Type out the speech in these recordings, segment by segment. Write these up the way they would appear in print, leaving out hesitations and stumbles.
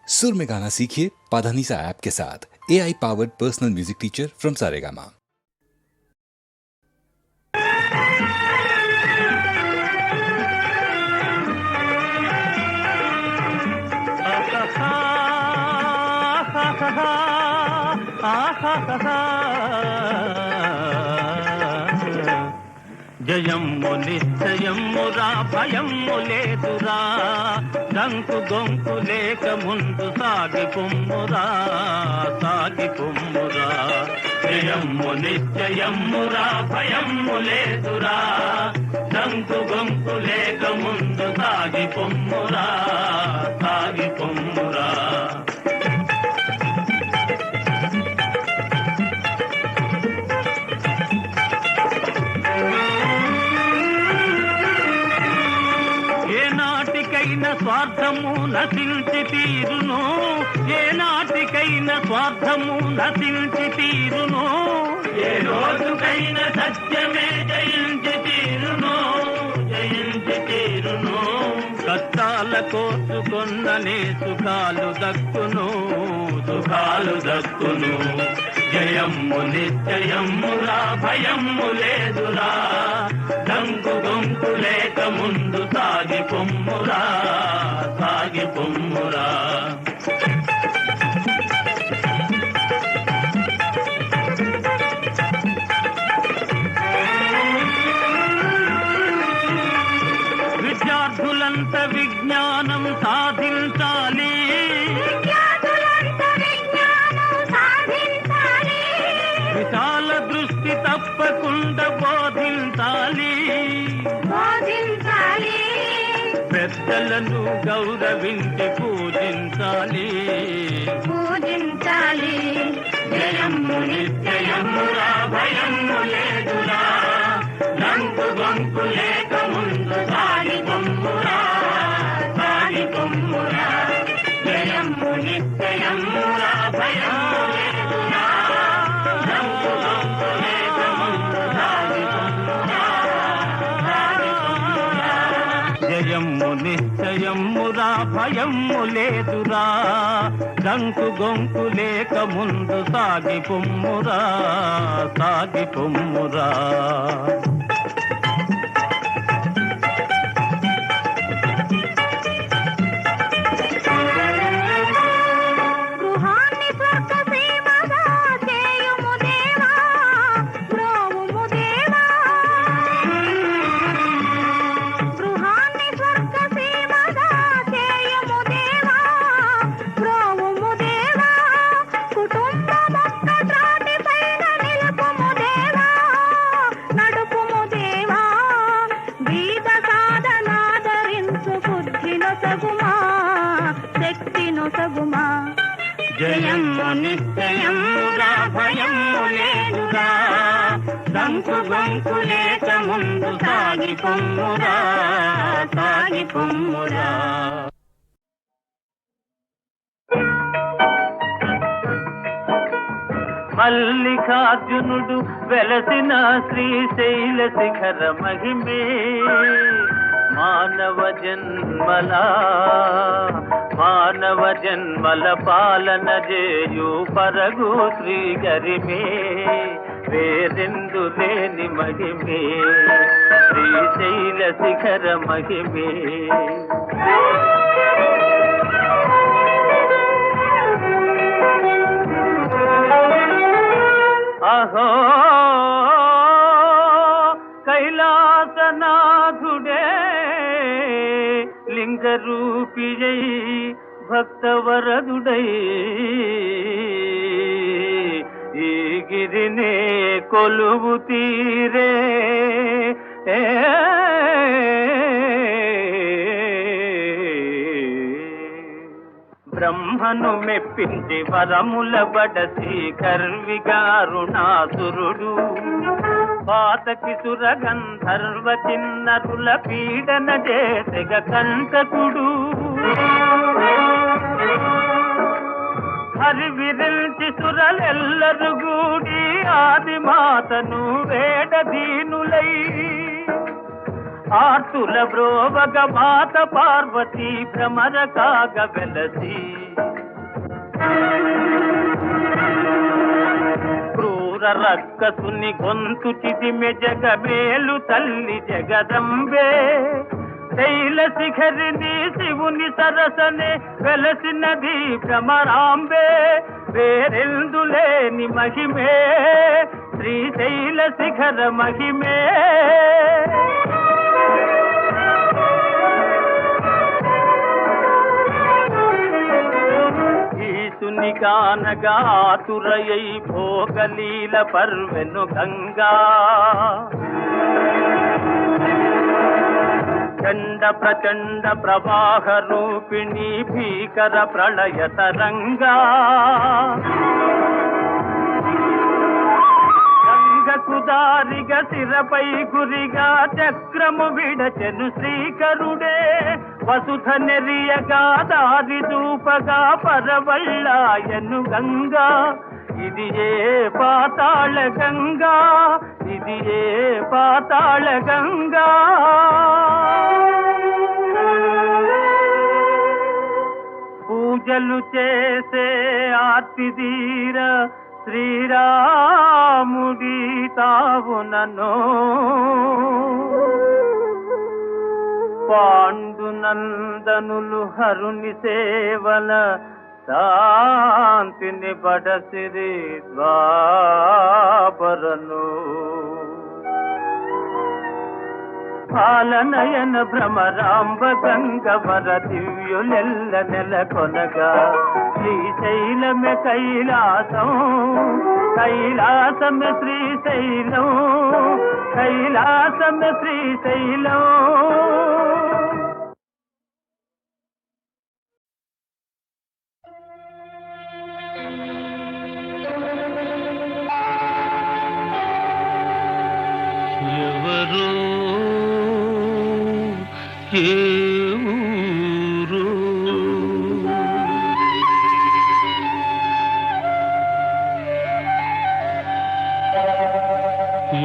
सुर में गाना सीखिए पाधानीसा ऐप के साथ। AI powered personal music teacher from Saregama. జయమ్ము నిశ్చయమ్మురా భయమ్ము లేదురా డంకు గొంకు లేక ముందు సాగి పొమ్మురా జయమ్ము నిశ్చయమ్మురా భయమ్ము లేదురా డంకు గొంకు లేక ముందు సాగి పొమ్మురా స్వార్థము నశించి తీరును, ఏనాటికైన స్వార్థము నశించి తీరును, ఏ రోజుకైన సత్యమే జయించి తీరును. కష్టాల కోసుకొన్ననే సుఖాలు దక్కును. జయమ్ము నిశ్చయమ్మురా భయమ్ము లేదురా డంకు గొంకు లేక ముందు సాగి పొమ్మురా. విద్యార్థులంత విజ్ఞానం సాధించాలి, విశాల దృష్టి తప్పకుండా బోధించాలి, పెద్దలను గౌరవించి పూజించాలి. జయమ్ము నిశ్చయమ్మురా భయమ్ము లేదురా డంకు గొంకు లేక ముందు సాగి పొమ్మురా. జయమ్ము నిశ్చయమ్మురా భయమ్ము లేదురా డంకు గొంకు లేక ముందు సాగి పొమ్మురా. జయమ్ము నిశ్చయమ్మురా భయమ్ము లేదురా డంకు గొంకు లేక ముందు సాగి పొమ్మురా. జయమ్ము నిశ్చయమ్మురా భయమ్ము లేదురా డంకు గొంకు లేక ముందు సాగి పొమ్మురా. మల్లికార్జునుడు వెలసిన శ్రీశైల శిఖర మహిమే మానవ జన్మల పాలన చేయు పరగు శ్రీ గరిమే వేరెందు లేని మహిమే శ్రీశైల శిఖర మహిమే. అహో కైలాసనాథుడే లింగరూపియై భక్తవరదుడై ఈ గిరినే కొలువు తీరే బ్రహ్మను మెప్పించి వరముల బడసి కర్విగారుణాసురుడు పాతకి సురగంధర్వ చిన్నరుల పీడన చేసెగ కంటకుడు హరివిరించి సురలెల్లరు గూడి ఆది మాతను వేడదీనులై ఆర్తుల బ్రోవగ మాత పార్వతీ భ్రమర కాగ వెలసి క్రూర రక్కసుని గొంతు చిదిమె జగమేలు తల్లి జగదంబే శైల శిఖరిని శివుని సరసనే వెలసినది భ్రమరాంబే వేరెందులేని మహిమే శ్రీశైల శిఖర మహిమే ఈసుని కానగా ఆతురయై భోగలీల పర్వెను గంగా చండ ప్రచండ ప్రవాహ రూపిణి భీకర ప్రళయ తరంగా గంగకు దారిగా శిరపై గురిగా చక్రము విడచెను శ్రీకరుడే వసుధ నెరియగా దారి చూపగా పరవళ్ళాయను గంగా ఇది ఏ పాతాళ గంగా ఇది ఏ పాతాళ గంగా పూజలు చేసే ఆర్తిదీర శ్రీరాముడి తావునను పాండునందనులు హరుని సేవల శాంతిని బడసిరి ద్వాపరను పాలనయన భ్రమరాంబ గంగవర దివ్యులెల్ల నెలకొనగా శ్రీశైలమే కైలాసం కైలాసమే శ్రీశైలం కైలాసమే శ్రీశైలం ఎవరో ఏ ఊరు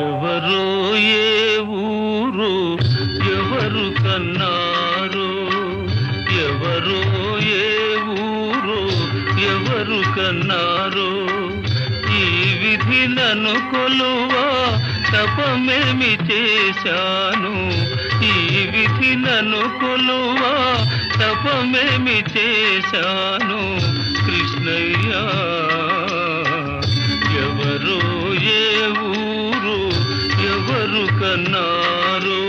ఎవరో ఏ ఊరు ఎవరు కన్నారో ఎవరో ఏ ఊరు ఎవరు కన్నారో ఈ విధి నన్ను కొలువా తపమేమి చేశాను ఈ విధి నన్ను కొలువా తపమేమి చేశాను కృష్ణయ్య ఎవరు ఏ ఊరు ఎవరు కన్నారు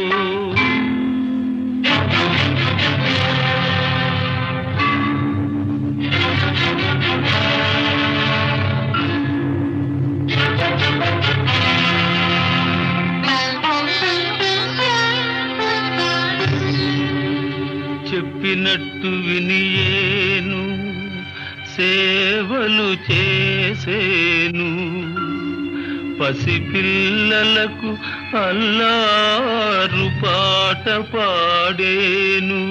చెప్పినట్టు వినియేను సేవలు చేసేను పసిపిల్లలకు అల్లారు పాట పాడేను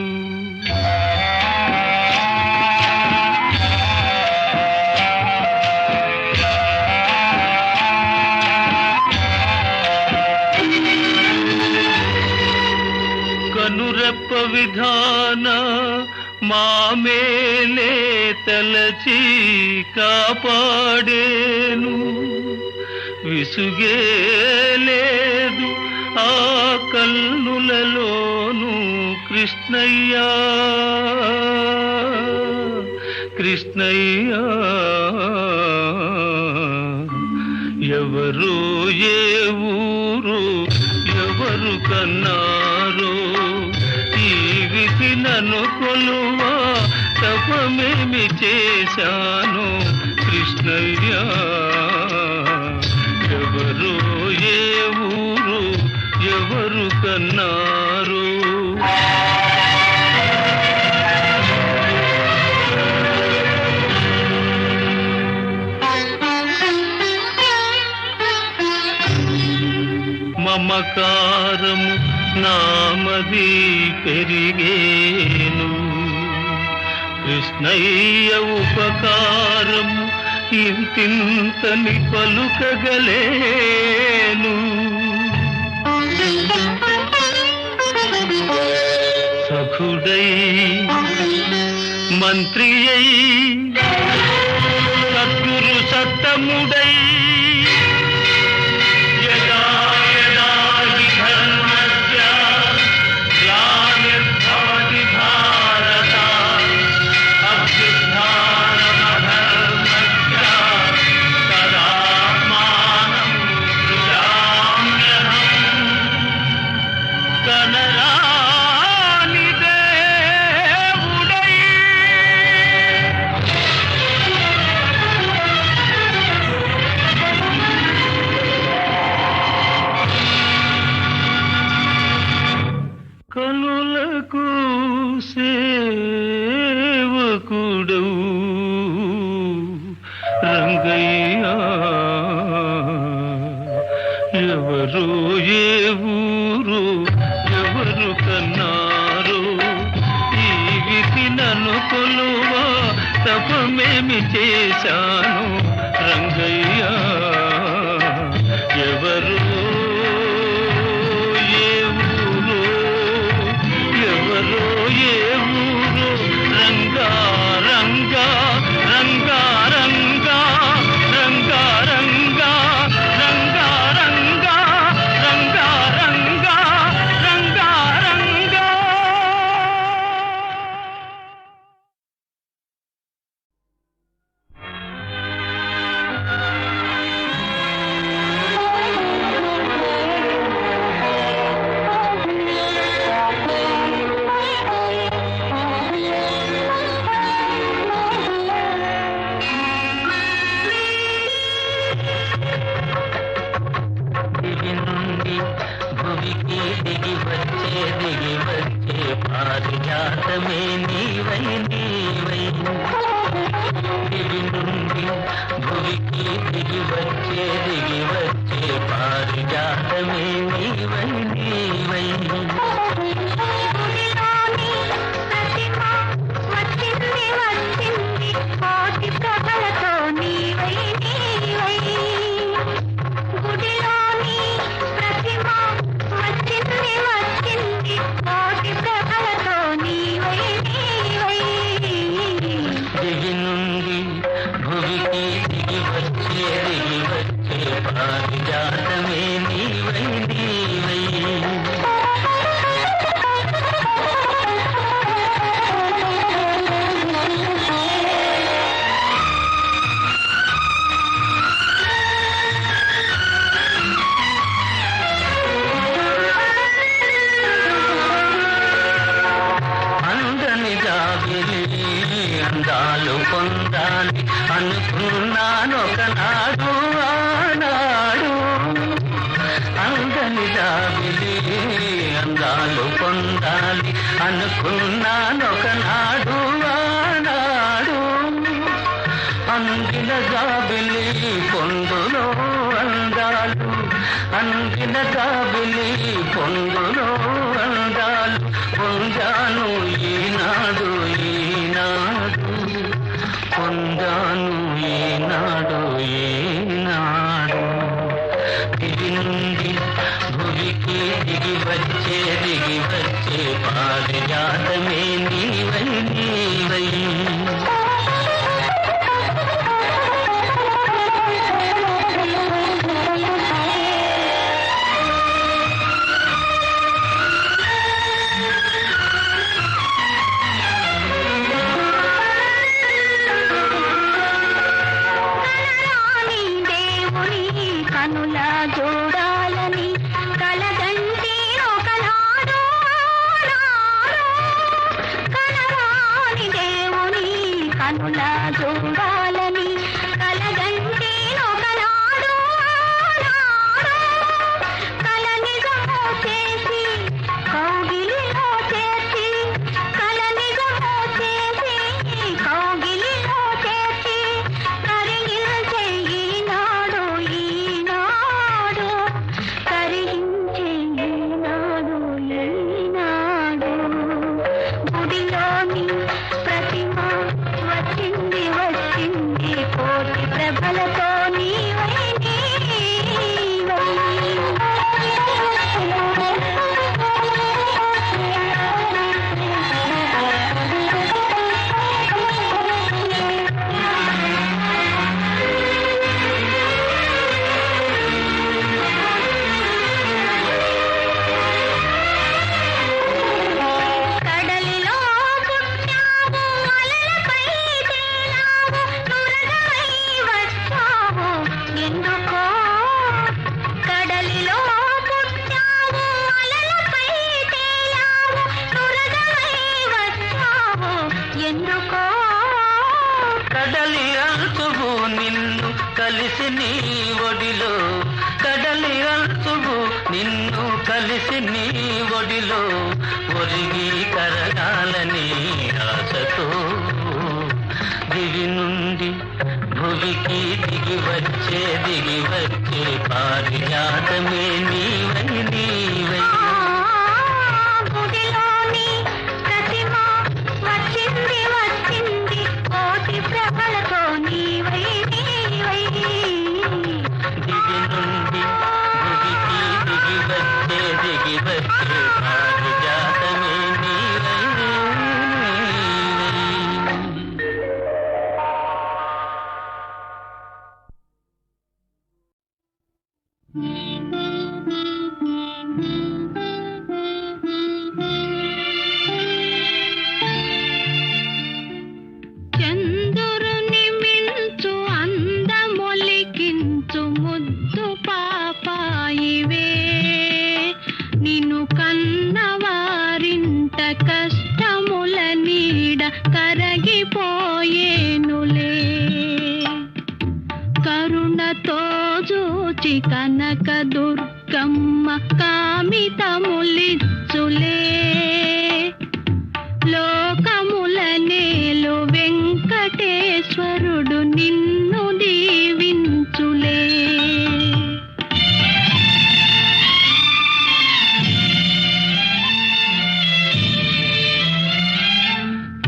కనురెప్ప విధాన మామేలే తలచి కాపాడేను విసుగే లేదు ఆ కన్నులలోను కృష్ణయ్యా కృష్ణయ్యా ఎవరు ఏ ఊరు ఎవరు కన్నారో ఈ విధి నన్ను కొలువా తపమేమి చేశాను కృష్ణయ్యా ఎవరు ఏ ఊరు ఎవరు కన్నారు మమకారము నామది పెరిగేను కృష్ణయ్య ఉపకారము ఇంతింతని పలుకగలేను సఖుడై మంత్రియై సద్గురు సత్తముడై యదా యదా హి ధర్మస్య గ్లానిర్భవతి భారత అభ్యుత్థానమధర్మస్య తదాత్మానం సృజామ్యహం కనరాని దేవుడై కనులకు సేవకుడవు రంగయ్య ఎవరో ఏ ఊరు ఎవరు కన్నారో ఈ విధి నన్ను కొలువా తపమేమి చేశాను రంగయ్య ఎవరు ఏ ఊరు ఎవరో ఏ ఊరు రంగా రంగా రంగా రంగా రంగా రంగా రంగా రంగా రంగా రంగా రంగా రంగా. దిగి నుండి భువికి దిగి వచ్చే పారిజాతమే నీవై నీవై దిగి నుండి భువికి దిగి వచ్చే పారిజాతమే నీవై నీవై దిగి నుండి భువికి దిగి వచ్చే పారిజాతమే నీవై నీవై అందని జాబిలి అందాలు పొందాలి అనుకున్నానొకనాడు ఆనాడు అందని జాబిలి అందాలు పొందాలి అనుకున్నానొకనాడు ఆనాడు అందిన జాబిలి పొందులో అందాలు అందిన జాబిలి పొందులో అందాలు పొందాను ఈనాడు ఈనాడు పొందాను ఈనాడు ఈనాడు దిగి నుండి భువికి దిగి వచ్చే పారిజాతమే నీవై నీవై కనులా చూడాలని కలగంటి ఒకనాడు కనరాని దేవుని కనులా చూడాలని కలగంటి ఒకనాడు కల నిజము చేసి కౌగిలిలో చేర్చి కల నిజము చేసి కౌగిలిలో చేర్చి కరిగించే ఈనాడు ఈనాడు కరిగించే ఈనాడు ఈనాడు గుడిలోని ప్రతిమ వచ్చింది వచ్చింది కోటి ప్రభలతో నీవై నీవై కడలి అల్తువు నిన్ను కలిసి నీ ఒడిలో, కడలి అల్తువు నిన్ను కలిసి నీ ఒడిలో ఒరిగి కరగాలని ఆశతో దివి నుండి భువికి దిగి వచ్చే పారిజాతమే నీవై నీవై. గుడిలోని ప్రతిమ వచ్చింది వచ్చింది కోటి ప్రభలతో నీవై నీవై. దివి నుండి భువికి దిగి వచ్చే పారిజాతమే నీవై నీవై. చంద్రుని మించు అందమొలికించు ముద్దు పాపాయివే, నిన్ను కన్నవారింట కష్టముల నీడ కరగిపోయేనులే. కరుణతో చూచి కనక దుర్గమ్మ కామితములిచ్చులే. లోకముల నేలు వెంకటేశ్వరుడు నిన్ను దీవించులే.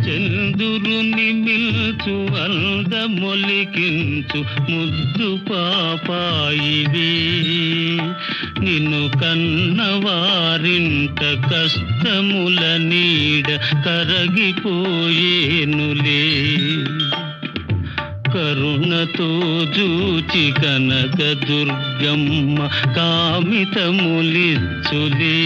చంద్రుని మిల్చు అందమొలికించు ముద్దు పాపాయివే, నిన్ను కన్నవారింట కష్టముల నీడ కరగిపోయేనులే. కరుణతో జూచి కనక దుర్గమ్మ కామితములిచ్చులే.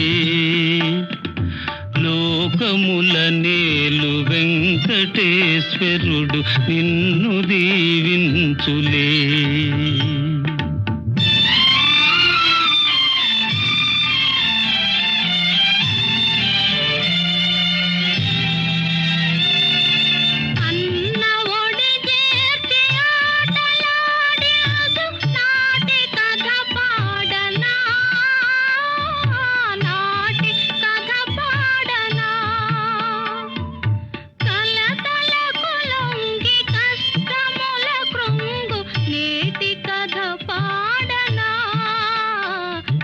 లోకముల నేలు వెంకటేశ్వరుడు నిన్ను దీవించులే. అన్న ఒడి చేర్చి ఆటలాడి అదు నాటి కథ పాడనా, నాటి కథ పాడనా. కలతలకు లొంగి కష్టముల కృంగు నేటి కథ పాడనా,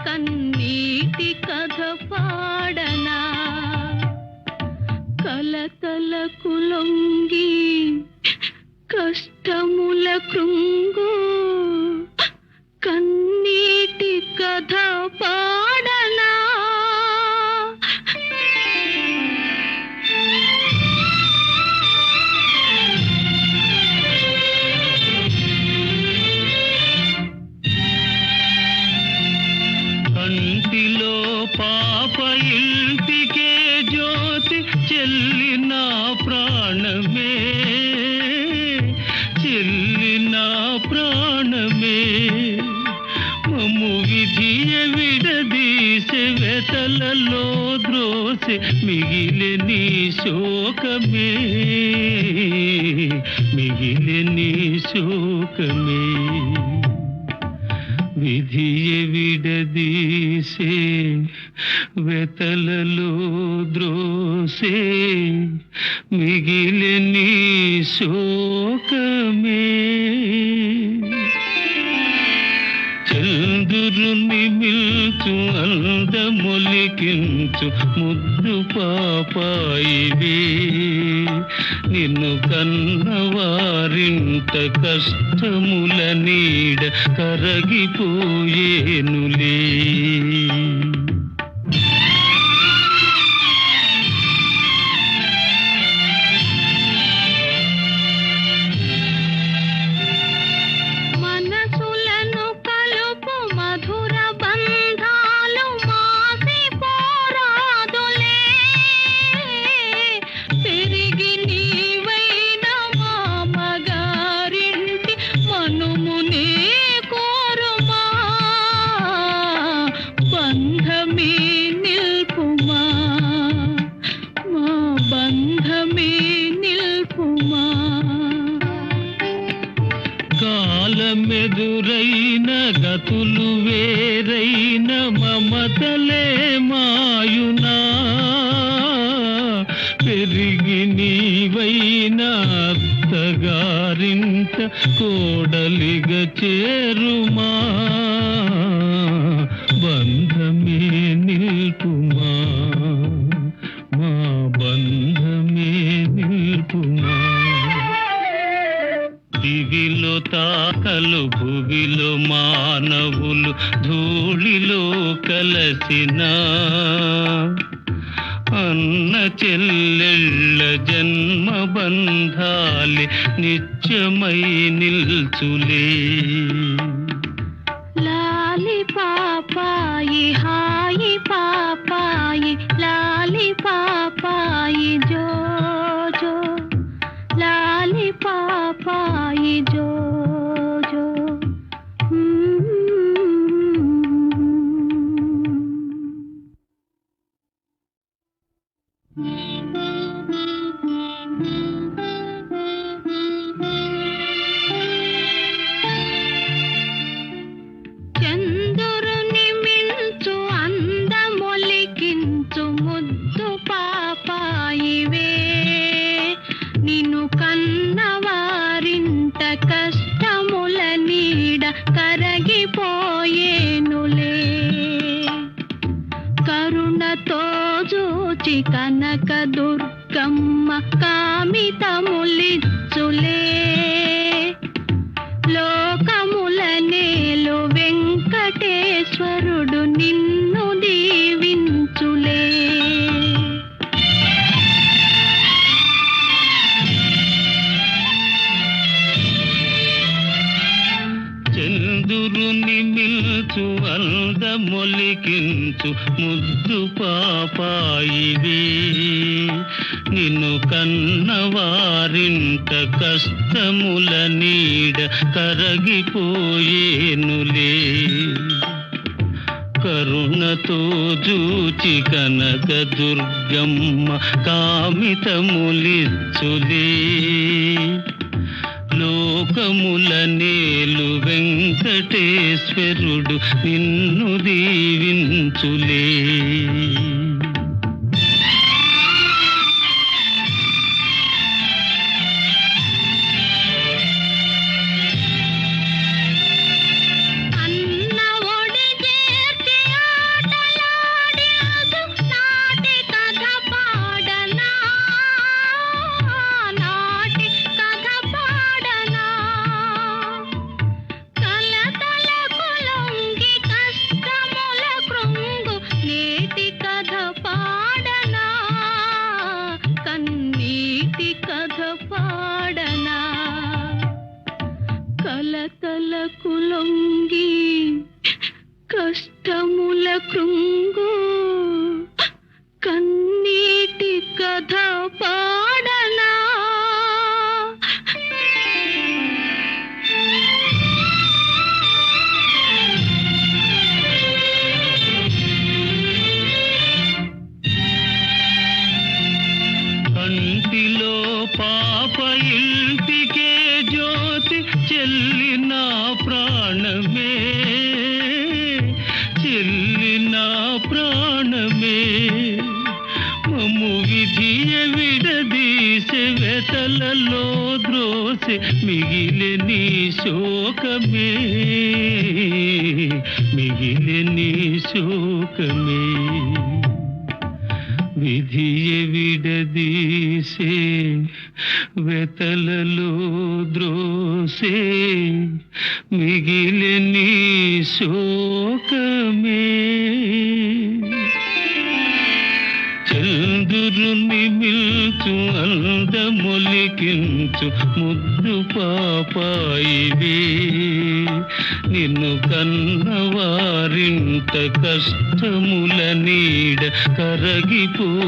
కన్నీటి కథ పాడనా. కలతలకు లొంగి కష్టముల కృంగు కన్నీటి కథ పాడనా. కంటిలో పాప ఇంటికే జ్యోతి చెల్లిన ప్రాణమే, చెల్లిన ప్రాణమే. మమ్ము విధియ విడదీసే వెతలలో ద్రోసె మిగిలి నీ శోకమే, మిగిలి నీ శోకమే. విధియ విడదీసే వెతలలో ద్రోసే మిగిలి నీ శోకమే. చంద్రుని మిల్చు అందమొలికించు ముద్దు పాపాయివే, నిన్ను కన్నవారింట కష్టముల నీడ కరగిపోయేనులే. మనసులను కలుపు మధుర బంధాలు మాసి పోరాదులే. పెరిగి నీవైన మామగారింటి మనుమునే కోరుమా. మెదురైన గతులు వేరైన మమతలే మాయునా పెరిగి నీవైన అత్తగారింట కోడలిగ చేరుమా బంధమే నిల్పుమా మా బంధమే నిల్పుమా దివిలో తాకలు భువిలో మానవులు ధూళిలో కలసిన అన్న చెల్లెళ్ళ జన్మ బంధాలి నిత్యమై నిల్చులే లాలి పాపాయి హాయి పాపాయి లాలి పాపాయి జో జో లాలి పాపాయి జో జో చంద్రుని మించు అందమొలికించు ముద్దు పాపాయివే నిన్ను కన్నవారింట కష్టముల నీడ కరగిపోయేనులే కరుణతో చూచి కనక దుర్గమ్మ కామితములిచ్చులే లోకముల నేలు వెంకటేశ్వరుడు నిన్ను దీవించులే చంద్రుని మిల్చు అందమొలికించు ముద్దు పాపాయివే నిన్ను కన్నవారింట కష్టముల నీడ కరగిపోయేనులే కరుణతో జూచి కనక దుర్గమ్మ కామితములిచ్చులే లోకముల నేలు వెంకటేశ్వరుడు నిన్ను దీవించులే అన్న ఒడి చేర్చి ఆటలాడి అదు నాటి కథ పాడనా నాటి కథ పాడనా కలతలకు లొంగి కష్టముల కృంగు నేటి కథ పాడనా కన్నీటి కథ పాడనా కలతలకు లొంగి కష్టముల కృంగు కన్నీటి కథ పాడనా కంటిలో పాప ఇంటికే జ్యోతి చెల్లిన ప్రాణమే చెల్లిన ప్రాణమే మమ్ము విధియ విడదీసే వెతలలో ద్రోసె మిగిలి నీ శోకమే మిగిలి నీ శోకమే విధియ విడదీసే వెతలలో ద్రోసే మిగిలి నీ శోకమే చంద్రుని మిల్చు అందమొలికించు ముద్దు పాపాయివే నిన్ను కన్నవారింట కష్టముల నీడ కరగిపోయేనులే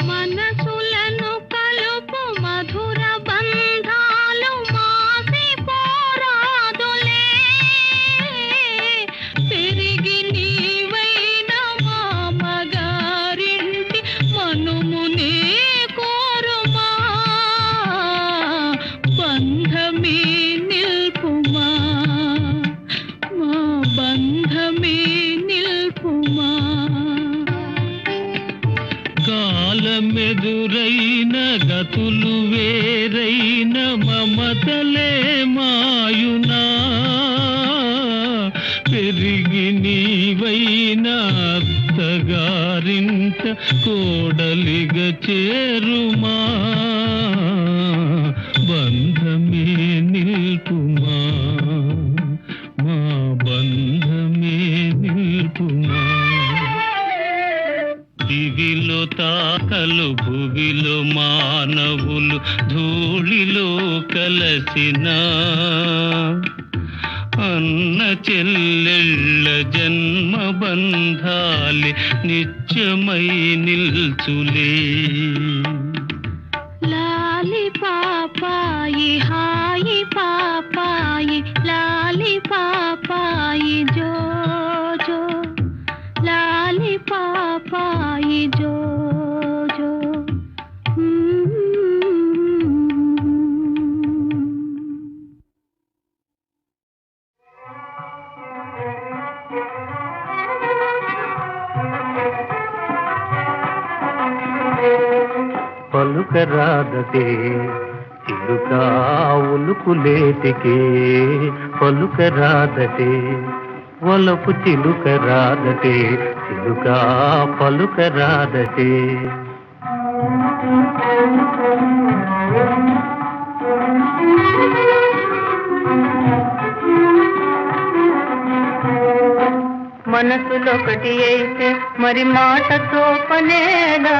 మనసులను కలుపు మధుర బంధాలు మాసి పోరాదులే పెరిగి కోడలిగా చేరుమా, బంధమే నిల్పుమా, మా బంధమే నిల్పుమా. దివిలో తాకలు భువిలో మానవులు ధూళిలో కలసిన అన్న చెల్లెళ్ళ జన్మ బంధాలే నిత్యమై నిల్చులే. లాలి పాపాయి హాయి పాపాయి లాలి పాపాయి జో జో లాలి పాపాయి జో జో. పలుకరాదటే చిలుక ఉలుకులేటికే, పలుకరాదటే వలపు చిలుకరాదటే, చిలుక పలుకరాదటే. మనసులొకటి అయితే మరి మాటతో పనేలా,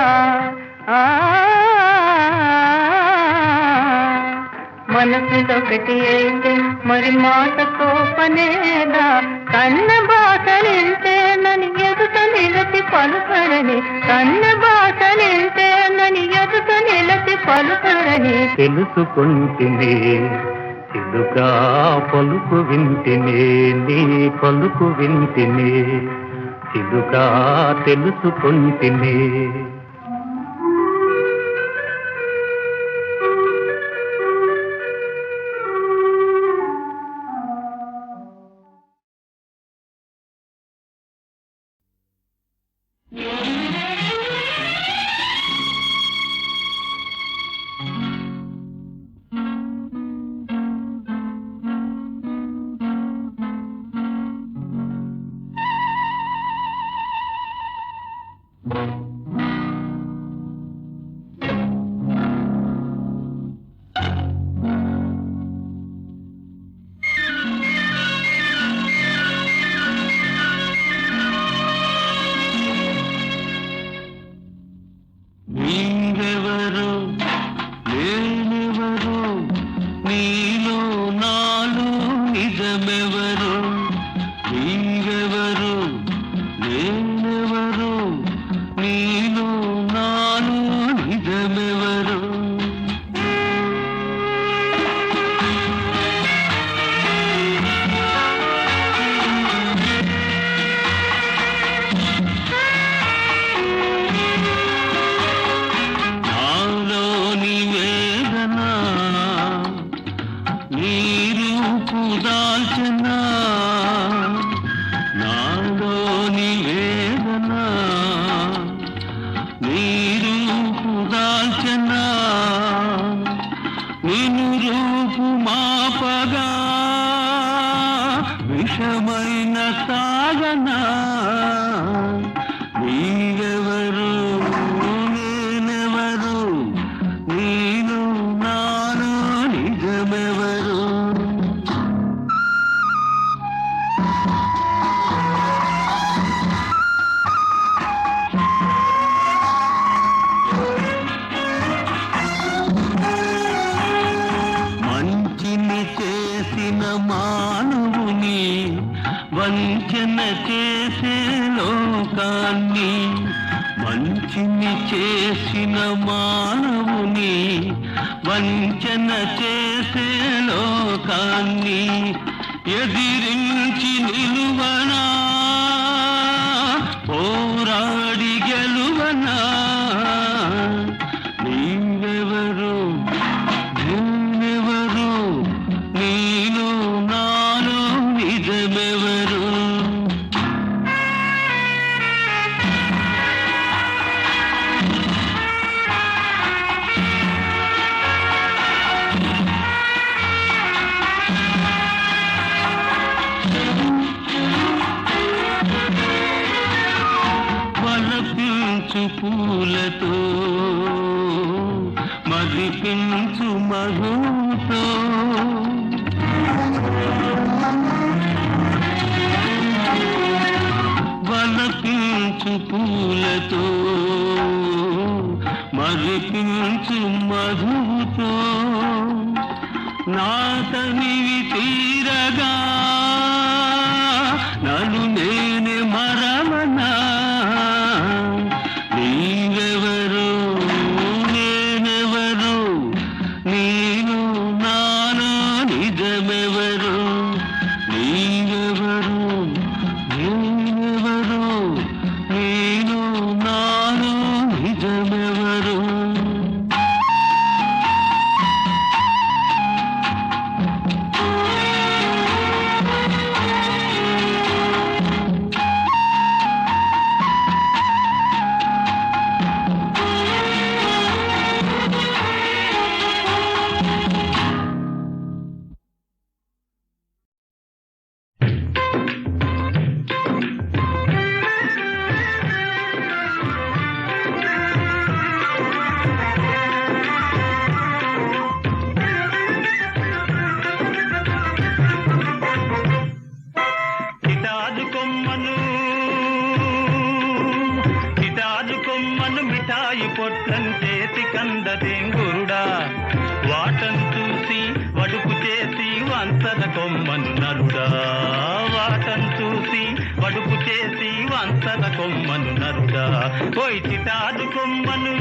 మనసులొకటి అయితే మరి మాటతో పనేలా. కన్న బాసలింటేనని ఎదుట నిలచి పలుకరని, కన్న బాసలింటేనని ఎదుట నిలచి పలుకరని తెలుసుకుంటుంది చిలుక పలుకు వింటినే, నీ పలుకు వింటినే చిలుక తెలుసుకుంటినే. నీవెవరు నేనెవరు, నీలో నాలో నిజమెవరు. నీవెవరు నేనెవరు, నీలో నాలో నిజమెవరు. నాలోని వేదన నీ రూపు దాల్చిన, నాలోని వేదన నీ రూపు దాల్చిన, నిన్ను రూపు మాపగా విషమైన సాగనా. నీవెవరు నేనెవరు, నీలో నాలో నిజమెవరు. మంచిని చేసిన మానవుని వంచన చేసే లోకాన్ని, మంచిని చేసిన మానవుని వంచన చేసే లోకాన్ని ఎదిరించి నిలువనా, పోరాడి గెలువనా. నీవెవరు నేనెవరు, నీలో నాలో నిజమెవరు. మురిపించు మధువుతో నా తనివి తీరగా నన్ను నేనే మరవనా నీవెవరు నేనెవరు నేను నాలో నిజమెవరు నీవెవరు నేనెవరు నేను నాలో నిజమెవరు మిఠాయి పొట్లం చేతి కందదేంగురుడా వాటను చూసి వడుపు చేసి వంతన కొమ్మను నరుడా వాటను చూసి వడుపు చేసి వంతన కొమ్మను నరుడా పోయి చిటాదు కొమ్మను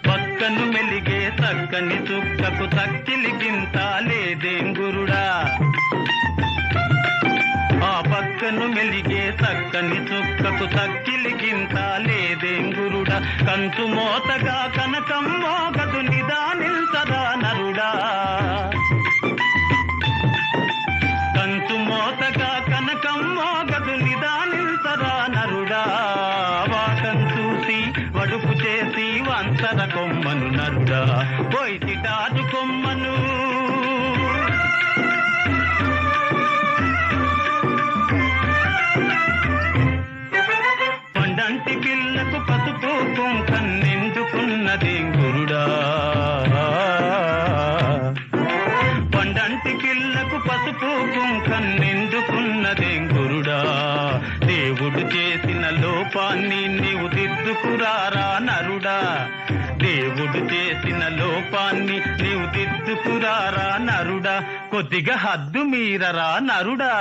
పక్కను మెలిగే చక్కని చుక్కకు తక్కిలి గింత లేదేంగురుడా ఆ పక్కను మెలిగే చక్కని చుక్కకు తక్కిలి గింత లేదేంగురుడా కంచు మోతగా కనకం మోగదు నిదానిల్సదా నరుడా కంచు మోతగా కనకం మోగదు నిదానిల్సదా నరుడా వాటం చూసి వడుపు చేసి వంతర కొమ్మను నరుడా పోయి చిటాదు కొమ్మను పండంటి పిల్లకు పసుపు కుంకం నిండుకున్నదేంగురుడా పండంటి పిల్లకు పసుపు కుంకం నిండుకున్నదేంగురుడా దేవుడు చేసిన లోపాన్ని నీవు దిద్దుకురారా నరుడా దేవుడు చేసిన లోపాన్ని నీవు దిద్దుకురారా నరుడా కొద్దిగా హద్దు మీరరా నరుడా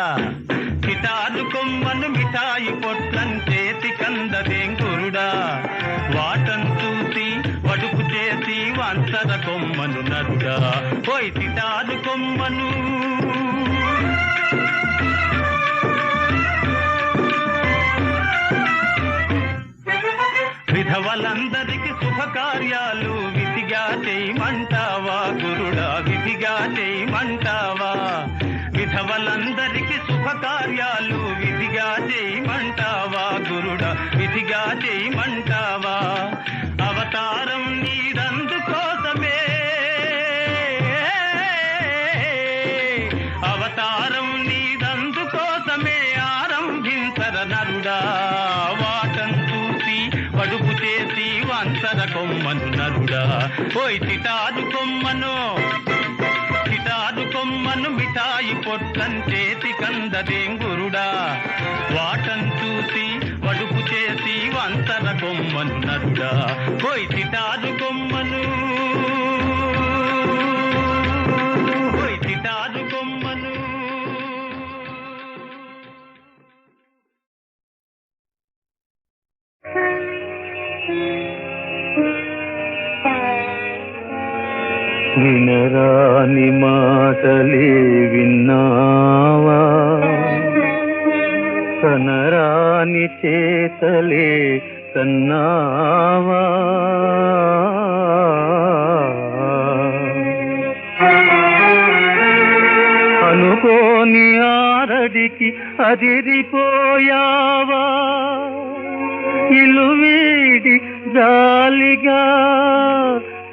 చిటాదు కొమ్మను మిఠాయి పొట్లం చేతి కందదేంగురుడా వాటను చూసి వడుపు చేసి వంతర కొమ్మను నరుడా పోయి చిటాదు కొమ్మను విధవలందరికి శుభకార్యాలు విధిగా చేయమంటావా గురుడా విధిగా చేయమంటావా విధవలందరికి శుభకార్యాలు విధిగా చేయమంటావా గురుడా విధిగా చేయమంటావా అవతారం నీదందుకోసమే అవతారం నీదందుకోసమే ఆరంభించర నరుడా వాటం చూసి వడుపు చేసి వంతర కొమ్మను నరుడా పోయి చిటాదు కొమ్మను చిటాదు కొమ్మను మిఠాయి పొట్లం చేతి కందదేంగురుడా వాటను చూసి వడుపు చేసి వంతర కొమ్మను నరుడా పోయి చిటాదు కొమ్మను పోయి చిటాదు కొమ్మను వినరాని మాటలే విన్నావా కనరాని చేతలే కన్నావా అనుకోని ఆరడికి అదిరిపోయావా ఇల్లు వీడి జాలిగా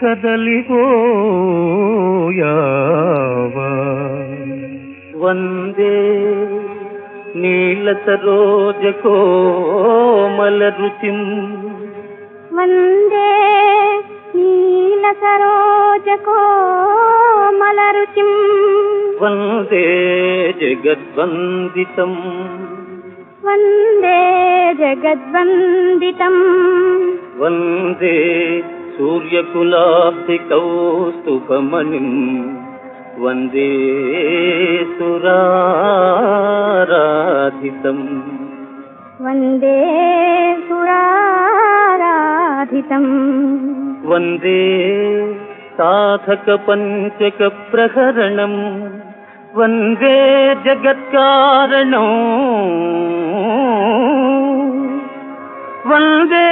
కదలిపోయావా వందే నీల సరోజ కోమల రుచిం వందే నీల సరోజ కోమల రుచిం వందే జగద్వందితం వందే జగద్వందితం వందే సూర్యకులాబ్ధి కౌస్తుభమణిం వందే సురారాధితం వందే సురారాధితం వందే సాధక పంచక ప్రహరణం వందే జగత్కారణం వందే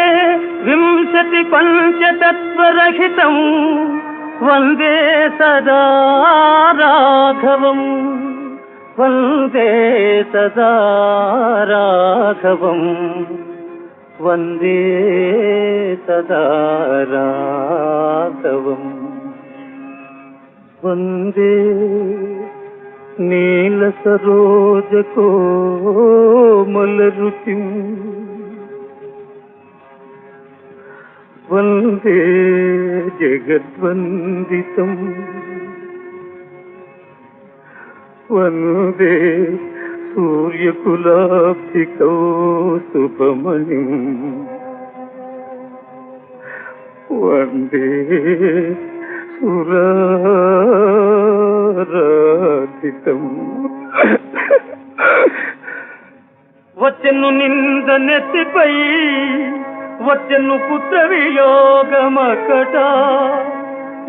వింశతి పంచతత్వరహితం వందే సదా రాఘవం వందే సదా రాఘవం వందే సదా రాఘవం వందే నీల సరోజ కోమల రుచిం వందే జగద్వందితం వందే సూర్యకులాబ్ధి కౌస్తుభమణిం వందే సురారాధితం వచ్చెను నింద నెత్తిపై వచ్చెను పుత్ర వియోగమకట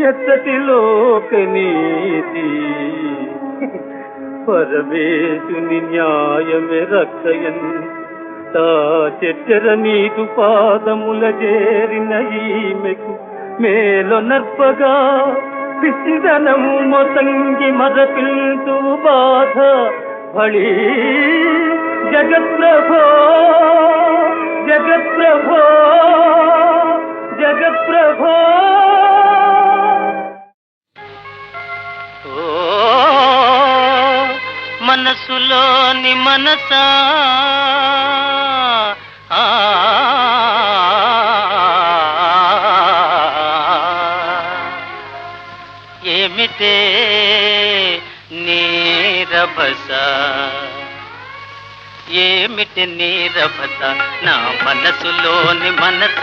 ఎత్తటి లోక నీతి పరమేశుని న్యాయమే రక్షయన్ తా చెచ్చర నీదు పాదముల చేరిన ఈమెకు మేలో నర్పగా పిసిదనము మొసంగి మరపిల్తు బాధ భళి జగత్ప్రభో జగత్ప్రభో జగత్ప్రభో మనసులోని మనసా ఏమిటే నీరభస ఏమిటి నీరభస నా మనసులోని మనస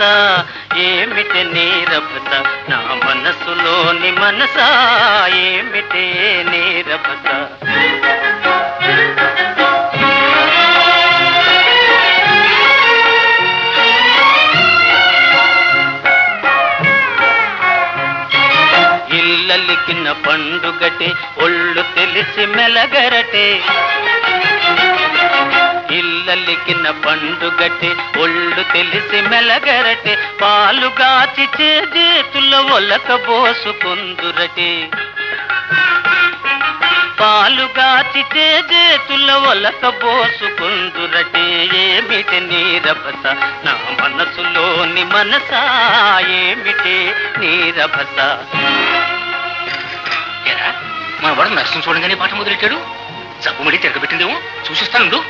ఏమిటి నీరభస నా మనసులోని మనస ఏమిటి నీరభస ఇల్లలికిన పండుగటే ఒళ్ళు తెలిసి మెలగరటే ఇల్లలికిన పండుగటే ఒళ్ళు తెలిసి మెలగరటే పాలుగాచి చేతుల్లో ఒలక బోసుకుందురటే పాలుగాచి చేతుల్లో ఒలక బోసుకుందురటే ఏమిటి నీరభస నా మనసులోని మనస ఏమిటి నీరభస మన వాడు నర్సం చూడంగానే పాట మొదలెట్టాడు జబ్బుమడి తిరగబెట్టిందేమో చూసిస్తాను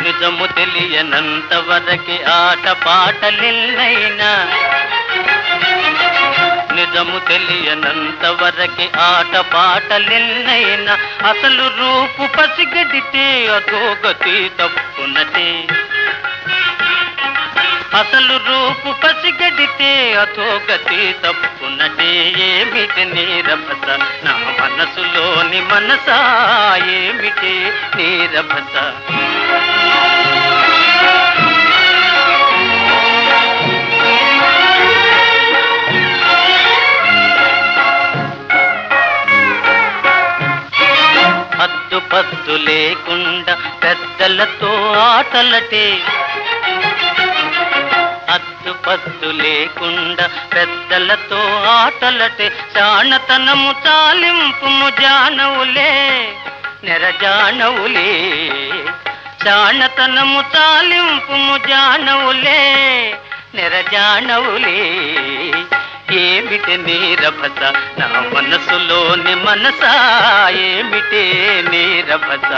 నిజము తెలియనంత వరకి ఆట పాటలిల్లైనా నిజము తెలియనంత వరకి ఆట పాటలిల్లైనా అసలు రూపు పసిగడితే అధోగతి తప్పునటే అసలు రూపు పసిగడితే అధోగతి తప్పునటే ఏమిటి నీరభస నా మనసులోని మనస ఏమిటి నీరభస హద్దు పద్దు లేకుండా పెద్దలతో ఆటలటే హద్దు పద్దు లేకుండా పెద్దలతో ఆటలటే చాణతనము చాలింపుము జానవులే నెరజానవులే చాణతనము చాలింపుము జానవులే నెరజానవులే ఏమిటి నీరభస నా మనసులోని మనస ఏమిటి నీరభస